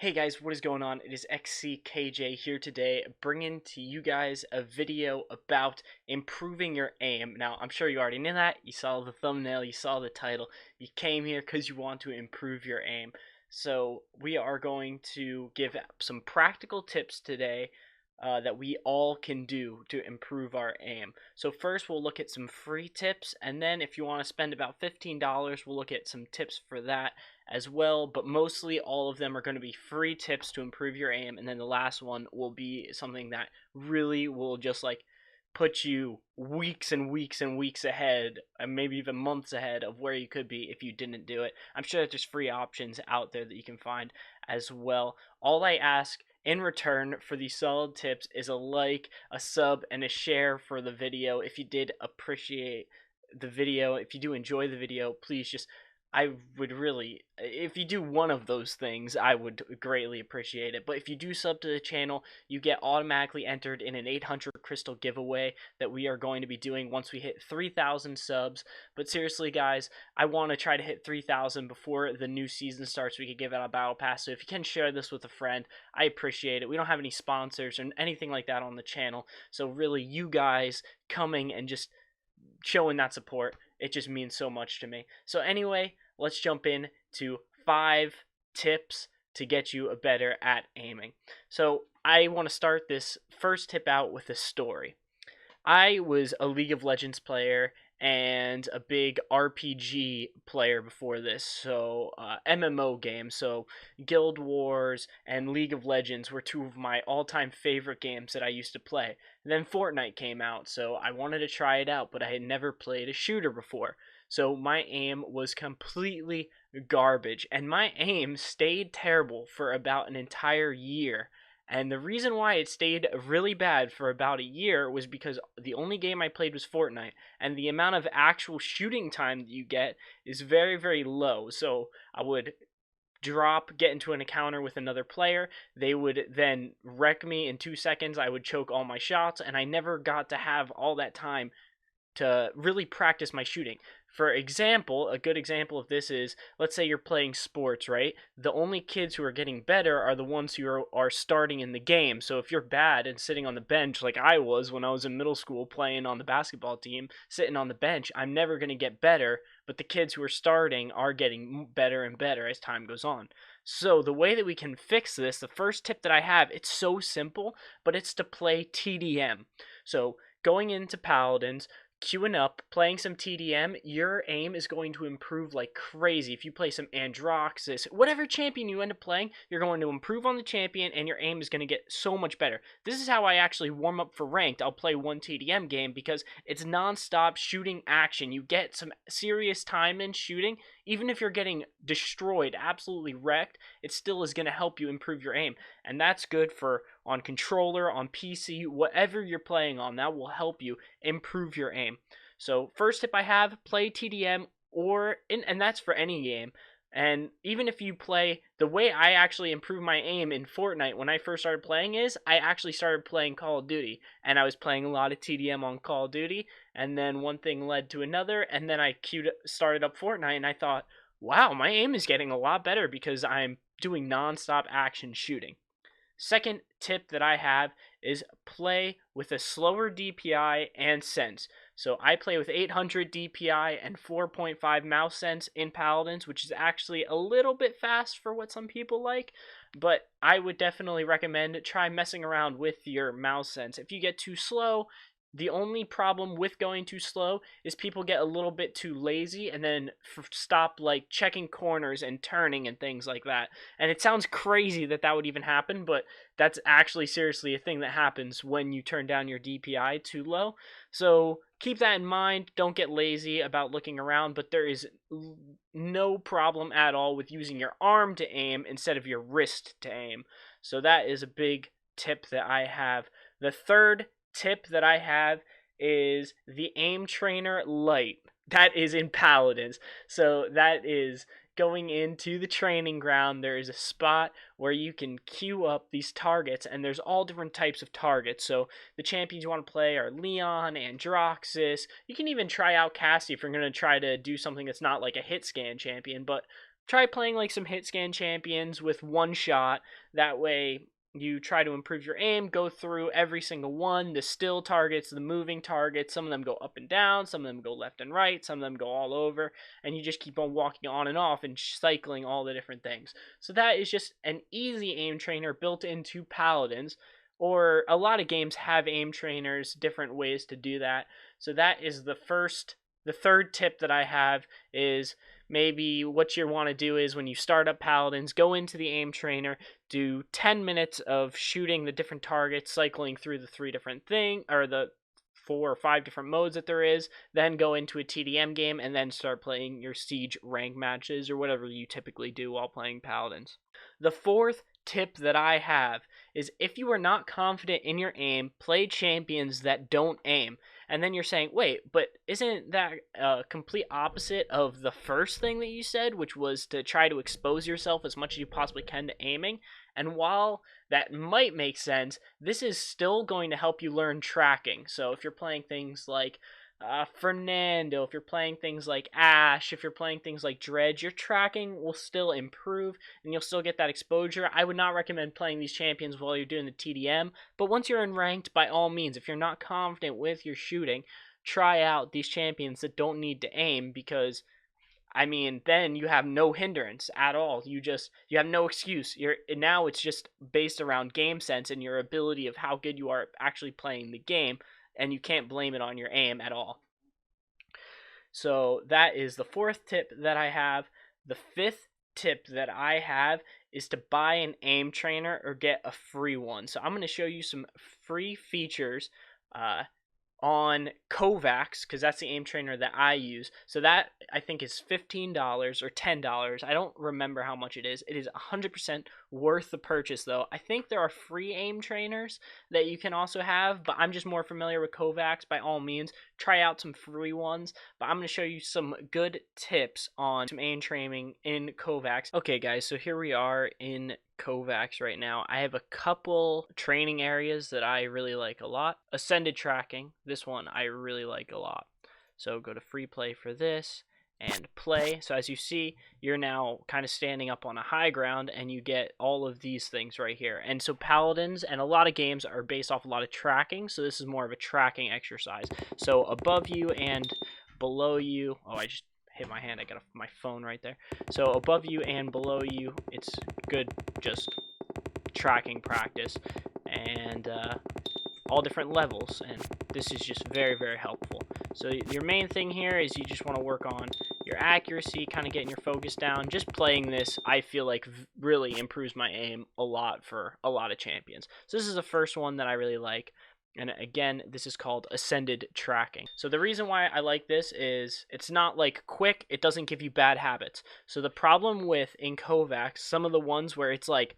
Hey guys, what is going on? It is xckj here today, bringing to you guys a video about improving your aim. Now, I'm sure you already knew that. You saw the thumbnail, you saw the title. You came here because you want to improve your aim. So, we are going to give some practical tips today that we all can do to improve our aim. So first we'll look at some free tips, and then if you want to spend about $15, we'll look at some tips for that as well, but mostly all of them are going to be free tips to improve your aim, and then the last one will be something that really will just like put you weeks and weeks and weeks ahead, and maybe even months ahead of where you could be if you didn't do it. I'm sure that there's free options out there that you can find as well. All I ask in return for these solid tips is a like, a sub, and a share for the video. If you did appreciate the video, if you do enjoy the video, please just, I would really, if you do one of those things, I would greatly appreciate it. But if you do sub to the channel, you get automatically entered in an 800 crystal giveaway that we are going to be doing once we hit 3,000 subs. But seriously, guys, I want to try to hit 3,000 before the new season starts. We could give out a battle pass. So if you can share this with a friend, I appreciate it. We don't have any sponsors or anything like that on the channel. So really, you guys coming and just showing that support, it just means so much to me. So anyway, let's jump in to 5 tips to get you better at aiming. So I want to start this first tip out with a story. I was a League of Legends player and a big RPG player before this, so MMO games. So Guild Wars and League of Legends were two of my all-time favorite games that I used to play. And then Fortnite came out, so I wanted to try it out, but I had never played a shooter before. So my aim was completely garbage, and my aim stayed terrible for about an entire year. And the reason why it stayed really bad for about a year was because the only game I played was Fortnite, and the amount of actual shooting time that you get is very, very low. So I would get into an encounter with another player. They would then wreck me in 2 seconds. I would choke all my shots, and I never got to have all that time to really practice my shooting. For example, a good example of this is, let's say you're playing sports, right? The only kids who are getting better are the ones who are starting in the game. So if you're bad and sitting on the bench like I was when I was in middle school playing on the basketball team, sitting on the bench, I'm never going to get better, but the kids who are starting are getting better and better as time goes on. So the way that we can fix this, the first tip that I have, it's so simple, but it's to play TDM. So going into Paladins, queuing up, playing some TDM, your aim is going to improve like crazy. If you play some Androxus, whatever champion you end up playing, you're going to improve on the champion and your aim is going to get so much better. This is how I actually warm up for ranked. I'll play one TDM game because it's non-stop shooting action. You get some serious time in shooting. Even if you're getting destroyed, absolutely wrecked, it still is going to help you improve your aim. And that's good for on controller, on PC, whatever you're playing on. That will help you improve your aim. So first tip I have, play TDM, and that's for any game. And even if you play, the way I actually improved my aim in Fortnite when I first started playing is, I actually started playing Call of Duty. And I was playing a lot of TDM on Call of Duty, and then one thing led to another, and then I started up Fortnite, and I thought, wow, my aim is getting a lot better because I'm doing non-stop action shooting. Second tip that I have is play with a slower DPI and sense. So I play with 800 DPI and 4.5 mouse sense in Paladins, which is actually a little bit fast for what some people like, but I would definitely recommend try messing around with your mouse sense. If you get too slow, the only problem with going too slow is people get a little bit too lazy and then stop like checking corners and turning and things like that. And it sounds crazy that that would even happen, but that's actually seriously a thing that happens when you turn down your DPI too low. So keep that in mind. Don't get lazy about looking around, but there is no problem at all with using your arm to aim instead of your wrist to aim. So that is a big tip that I have. The third tip that I have is the Aim Trainer Lite. That is in Paladins. So that is going into the training ground. There is a spot where you can queue up these targets, and there's all different types of targets. So the champions you want to play are Leon, Androxus. You can even try out Cassie if you're going to try to do something that's not like a hit scan champion, but try playing like some hit scan champions with one shot. That way you try to improve your aim, go through every single one, the still targets, the moving targets. Some of them go up and down, some of them go left and right, some of them go all over, and you just keep on walking on and off and cycling all the different things. So that is just an easy aim trainer built into Paladins, or a lot of games have aim trainers, different ways to do that. So that is the third tip that I have is maybe what you want to do is when you start up Paladins, go into the aim trainer, do 10 minutes of shooting the different targets, cycling through the 4 or 5 different modes that there is, then go into a TDM game, and then start playing your Siege rank matches or whatever you typically do while playing Paladins. The fourth tip that I have is if you are not confident in your aim, play champions that don't aim. And then you're saying, wait, but isn't that a complete opposite of the first thing that you said, which was to try to expose yourself as much as you possibly can to aiming? And while that might make sense, this is still going to help you learn tracking. So if you're playing things like Fernando, if you're playing things like Ash, if you're playing things like Dredge, your tracking will still improve and you'll still get that exposure. I would not recommend playing these champions while you're doing the TDM, but once you're in ranked, by all means, if you're not confident with your shooting, try out these champions that don't need to aim, because I mean, then you have no hindrance at all. You have no excuse. Now it's just based around game sense and your ability of how good you are actually playing the game, and you can't blame it on your aim at all. So that is the fourth tip that I have. The fifth tip that I have is to buy an aim trainer or get a free one. So I'm going to show you some free features on Kovacs, because that's the aim trainer that I use. So that I think is $15 or $10. I don't remember how much it is. It is 100% worth the purchase, though. I think there are free aim trainers that you can also have, but I'm just more familiar with Kovacs. By all means, try out some free ones, but I'm going to show you some good tips on some aim training in Kovacs. Okay, guys, so here we are in Kovacs right now. I have a couple training areas that I really like a lot. Ascended tracking, this one I really like a lot. So go to free play for this and play. So as you see, you're now kind of standing up on a high ground and you get all of these things right here. And so Paladins and a lot of games are based off a lot of tracking, so this is more of a tracking exercise. So above you and below you, oh, I just hit my hand, I got my phone right there. So above you and below you, it's good just tracking practice, and all different levels, and this is just very, very helpful. So your main thing here is you just want to work on your accuracy, kind of getting your focus down. Just playing this, I feel like really improves my aim a lot for a lot of champions. So this is the first one that I really like. And again, this is called Ascended Tracking. So the reason why I like this is it's not like quick, it doesn't give you bad habits. So the problem with in Kovacs, some of the ones where it's like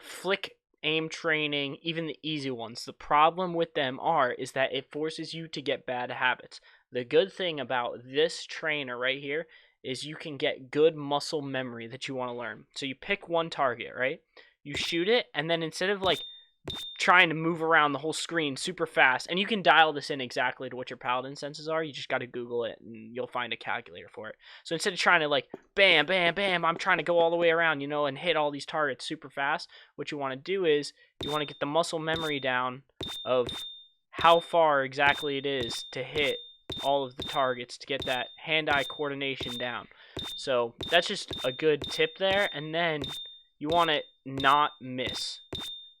flick aim training, even the easy ones, the problem with them is that it forces you to get bad habits. The good thing about this trainer right here is you can get good muscle memory that you want to learn. So you pick one target, right? You shoot it, and then instead of like trying to move around the whole screen super fast, and you can dial this in exactly to what your paladin senses are. You just got to Google it and you'll find a calculator for it. So instead of trying to like bam bam bam, I'm trying to go all the way around, you know, and hit all these targets super fast, what you want to do is you want to get the muscle memory down of how far exactly it is to hit all of the targets, to get that hand-eye coordination down. So that's just a good tip there. And then you want to not miss.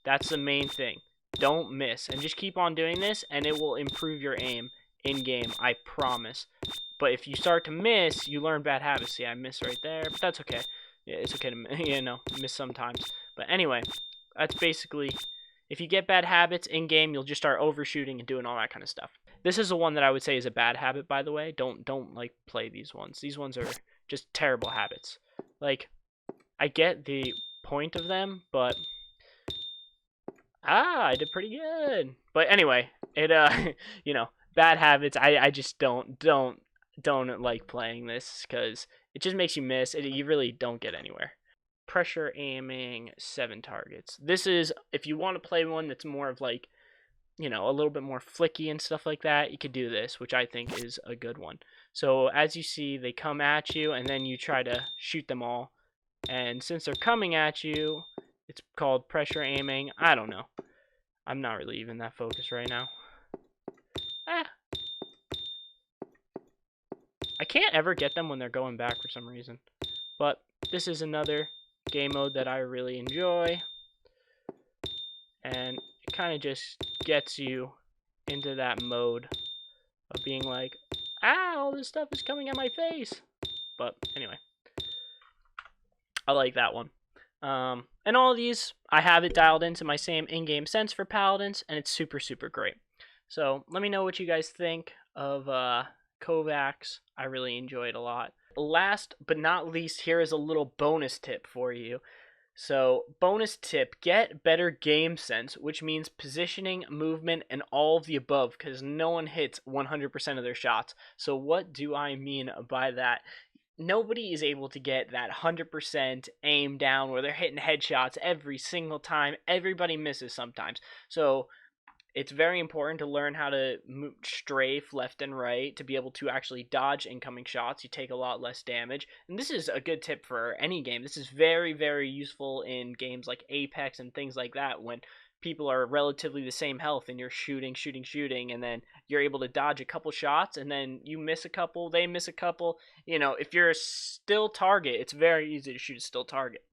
That's the main thing. Don't miss. And just keep on doing this, and it will improve your aim in-game, I promise. But if you start to miss, you learn bad habits. See, I missed right there, but that's okay. Yeah, it's okay to miss sometimes. But anyway, that's basically, if you get bad habits in-game, you'll just start overshooting and doing all that kind of stuff. This is the one that I would say is a bad habit, by the way. Don't like play these ones. These ones are just terrible habits. Like, I get the point of them, but I did pretty good. But anyway, it bad habits. I just don't like playing this because it just makes you miss. You really don't get anywhere. Pressure aiming 7 targets. This is if you want to play one that's more of like you know, a little bit more flicky and stuff like that, you could do this, which I think is a good one. So as you see, they come at you, and then you try to shoot them all. And since they're coming at you, it's called pressure aiming. I don't know. I'm not really even that focused right now. Ah. I can't ever get them when they're going back for some reason. But this is another game mode that I really enjoy. And it kind of just gets you into that mode of being like, ah, all this stuff is coming at my face. But anyway, I like that one. And all of these, I have it dialed into my same in-game sense for Paladins, and it's super, super great. So let me know what you guys think of Kovacs. I really enjoy it a lot. Last but not least, here is a little bonus tip for you. So, bonus tip, get better game sense, which means positioning, movement, and all of the above, because no one hits 100% of their shots. So what do I mean by that? Nobody is able to get that 100% aim down where they're hitting headshots every single time. Everybody misses sometimes. So it's very important to learn how to strafe left and right to be able to actually dodge incoming shots. You take a lot less damage. And this is a good tip for any game. This is very, very useful in games like Apex and things like that when people are relatively the same health and you're shooting, and then you're able to dodge a couple shots and then you miss a couple, they miss a couple. You know, if you're a still target, it's very easy to shoot a still target.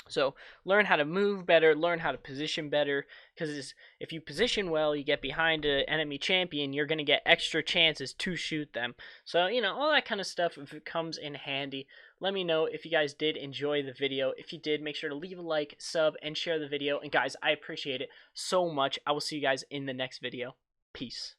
So learn how to move better, learn how to position better, because if you position well, you get behind an enemy champion, you're going to get extra chances to shoot them. So, you know, all that kind of stuff, if it comes in handy. Let me know if you guys did enjoy the video. If you did, make sure to leave a like, sub, and share the video. And guys, I appreciate it so much. I will see you guys in the next video. Peace.